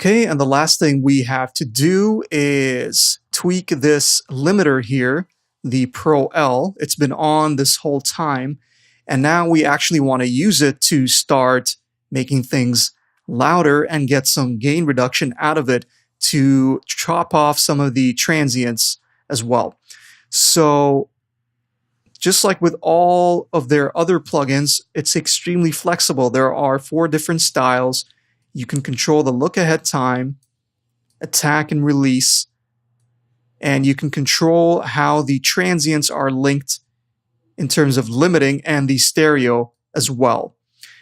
Okay, and the last thing we have to do is tweak this limiter here, the Pro L. It's been on this whole time, and now we actually want to use it to start making things louder and get some gain reduction out of it to chop off some of the transients as well. So just like with all of their other plugins, it's extremely flexible. There are 4 different styles. You can control the look ahead time, attack and release, and you can control how the transients are linked in terms of limiting and the stereo as well.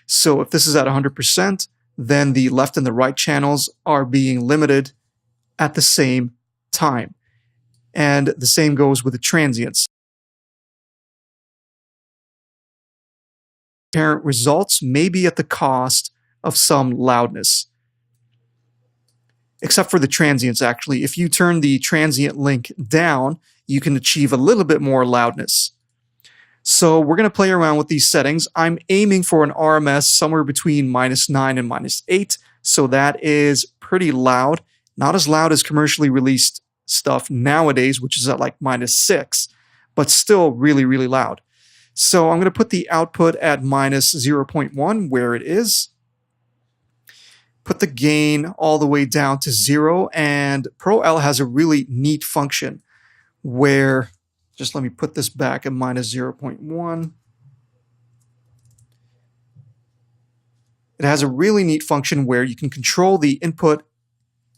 So if this is at 100%, then the left and the right channels are being limited at the same time. And the same goes with the transients. Apparent results may be at the cost of some loudness. Except for the transients, actually. If you turn the transient link down, you can achieve a little bit more loudness. So we're going to play around with these settings. I'm aiming for an RMS somewhere between -9 and -8, so that is pretty loud. Not as loud as commercially released stuff nowadays, which is at like -6, but still really, really loud. So I'm going to put the output at -0.1 where it is. Put the gain all the way down to 0, and Pro L has a really neat function where, just let me put this back at -0.1. It has a really neat function where you can control the input,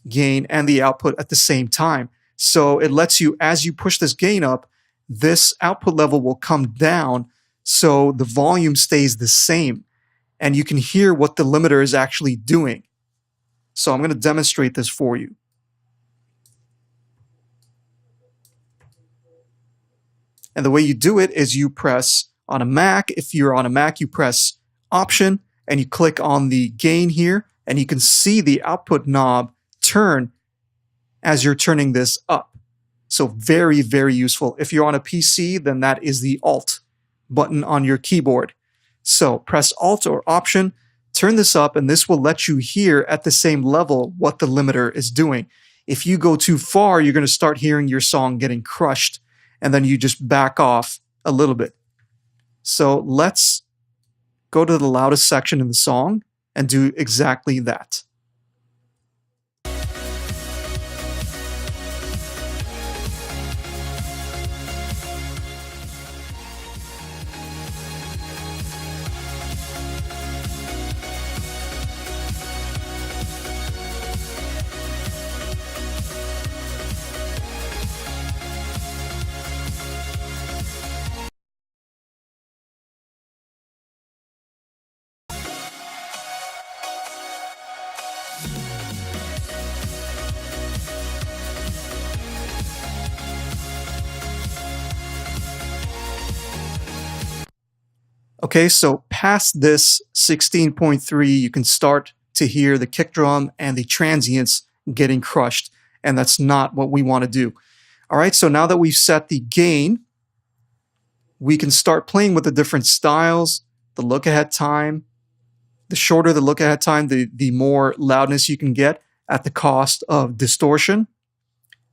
gain, and the output at the same time. So it lets you, as you push this gain up, this output level will come down so the volume stays the same, and you can hear what the limiter is actually doing. So I'm going to demonstrate this for you. And the way you do it is you press on a Mac. If you're on a Mac, you press Option and you click on the gain here, and you can see the output knob turn as you're turning this up. So very, very useful. If you're on a PC, then that is the Alt button on your keyboard. So press Alt or Option, turn this up, and this will let you hear at the same level what the limiter is doing. If you go too far, you're going to start hearing your song getting crushed, and then you just back off a little bit. So let's go to the loudest section in the song and do exactly that. Okay, so past this 16.3, you can start to hear the kick drum and the transients getting crushed, and that's not what we want to do. All right, so now that we've set the gain, we can start playing with the different styles, the look ahead time. The shorter the look ahead time, the more loudness you can get at the cost of distortion.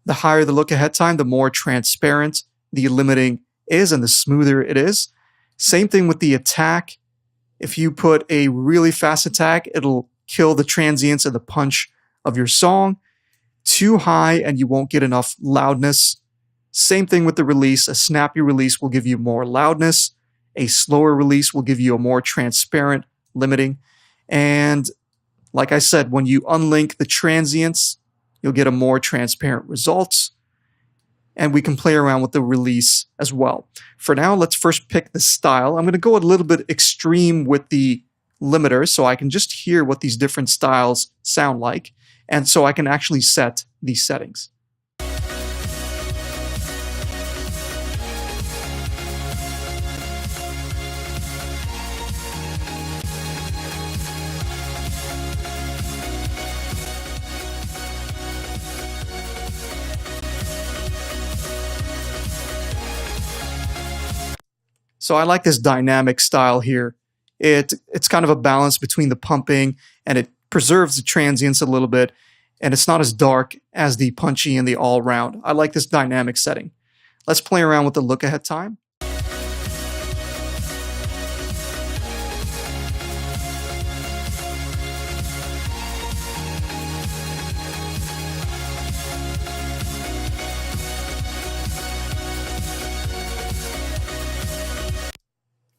The higher the look ahead time, the more transparent the limiting is and the smoother it is. Same thing with the attack. If you put a really fast attack, it'll kill the transients and the punch of your song. Too high and you won't get enough loudness. Same thing with the release. A snappy release will give you more loudness. A slower release will give you a more transparent limiting. And like I said, when you unlink the transients, you'll get a more transparent results. And we can play around with the release as well. For now, let's first pick the style. I'm going to go a little bit extreme with the limiter so I can just hear what these different styles sound like, and so I can actually set these settings. So I like this dynamic style here. It's kind of a balance between the pumping, and it preserves the transients a little bit, and it's not as dark as the punchy and the all-round. I like this dynamic setting. Let's play around with the look-ahead time.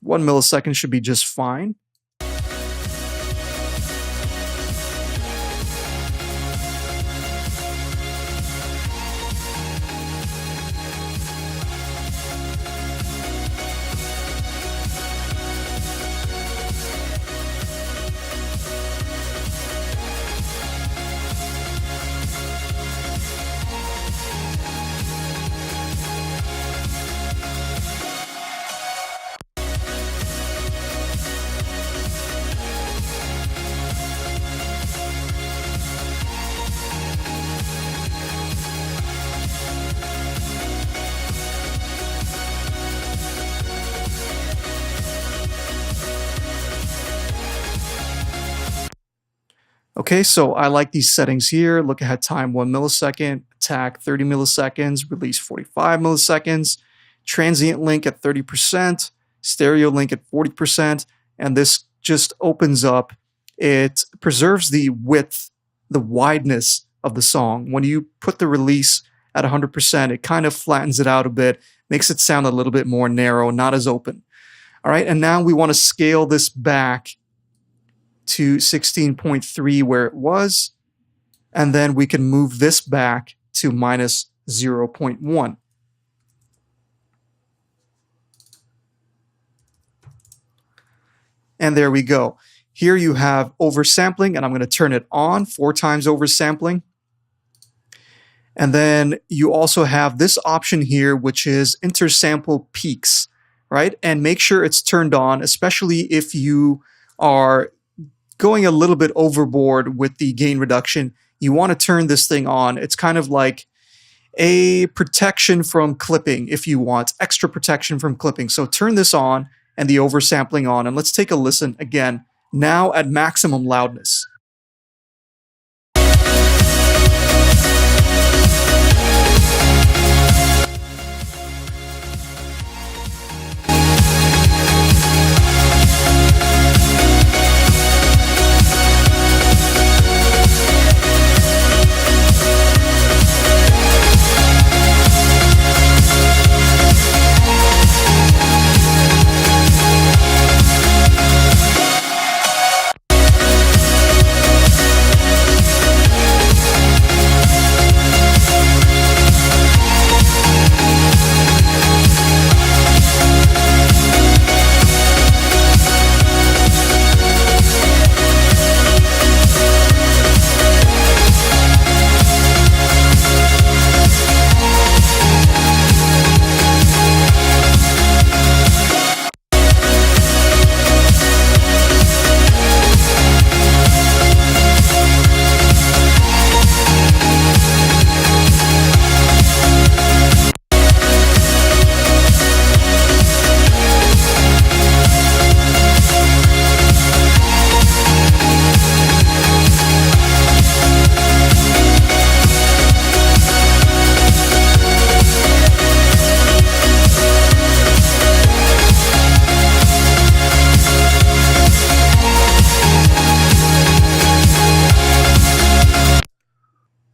One millisecond should be just fine. Okay, so I like these settings here. Look ahead time 1 millisecond, attack 30 milliseconds, release 45 milliseconds, transient link at 30%, stereo link at 40%, and this just opens up. It preserves the width, the wideness of the song. When you put the release at 100%, it kind of flattens it out a bit, makes it sound a little bit more narrow, not as open. All right, and now we want to scale this back to 16.3 where it was, and then we can move this back to minus 0.1. And there we go. Here you have oversampling, and I'm going to turn it on, 4 times oversampling. And then you also have this option here, which is intersample peaks, right? And make sure it's turned on, especially if you are going a little bit overboard with the gain reduction. You want to turn this thing on. It's kind of like a protection from clipping, if you want, extra protection from clipping. So turn this on and the oversampling on, and let's take a listen again, now at maximum loudness.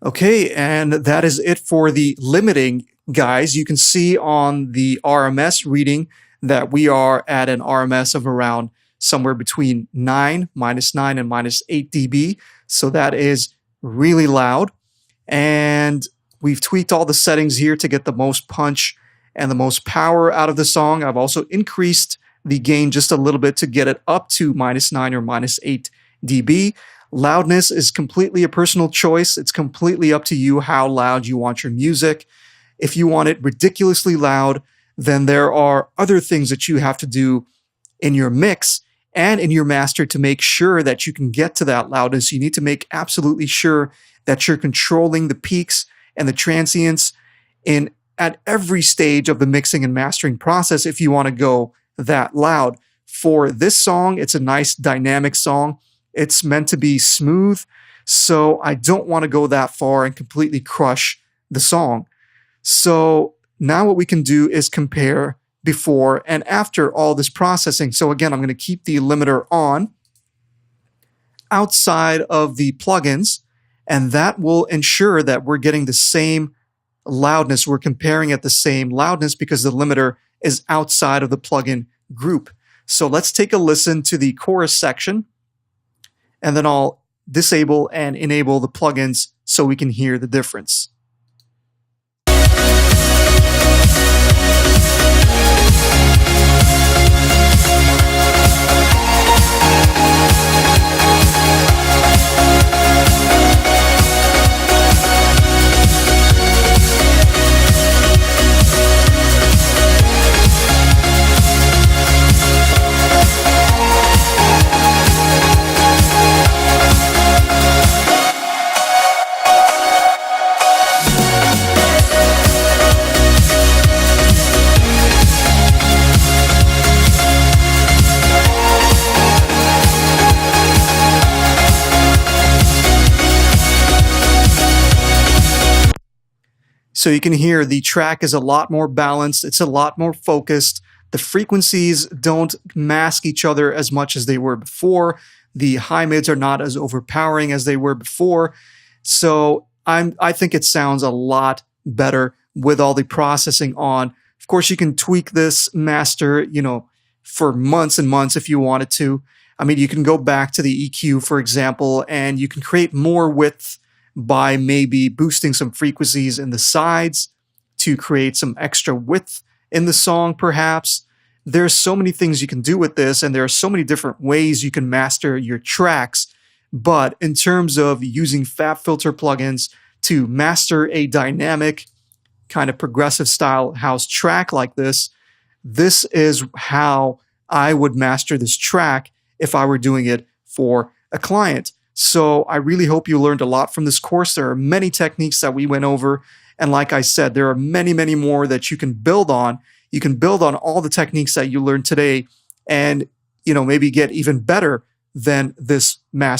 Okay, and that is it for the limiting, guys. You can see on the RMS reading that we are at an RMS of around somewhere between -9 and -8 dB. So that is really loud. And we've tweaked all the settings here to get the most punch and the most power out of the song. I've also increased the gain just a little bit to get it up to -9 or -8 dB. Loudness is completely a personal choice. It's completely up to you how loud you want your music. If you want it ridiculously loud, then there are other things that you have to do in your mix and in your master to make sure that you can get to that loudness. You need to make absolutely sure that you're controlling the peaks and the transients at every stage of the mixing and mastering process if you want to go that loud. For this song, it's a nice dynamic song. It's meant to be smooth, So I don't want to go that far and completely crush the song. So now what we can do is compare before and after all this processing. So again, I'm going to keep the limiter on outside of the plugins, and that will ensure that we're getting the same loudness. We're comparing at the same loudness because the limiter is outside of the plugin group. So let's take a listen to the chorus section, and then I'll disable and enable the plugins so we can hear the difference. So you can hear the track is a lot more balanced. It's a lot more focused. The frequencies don't mask each other as much as they were before. The high mids are not as overpowering as they were before. So I think it sounds a lot better with all the processing on. Of course, you can tweak this master, for months and months if you wanted to. I mean, you can go back to the EQ, for example, and you can create more width by maybe boosting some frequencies in the sides to create some extra width in the song, perhaps. There's so many things you can do with this, and there are so many different ways you can master your tracks. But in terms of using FabFilter plugins to master a dynamic, kind of progressive style house track like this, this is how I would master this track if I were doing it for a client. So I really hope you learned a lot from this course. There are many techniques that we went over. And like I said, there are many, many more that you can build on. You can build on all the techniques that you learned today and, maybe get even better than this master.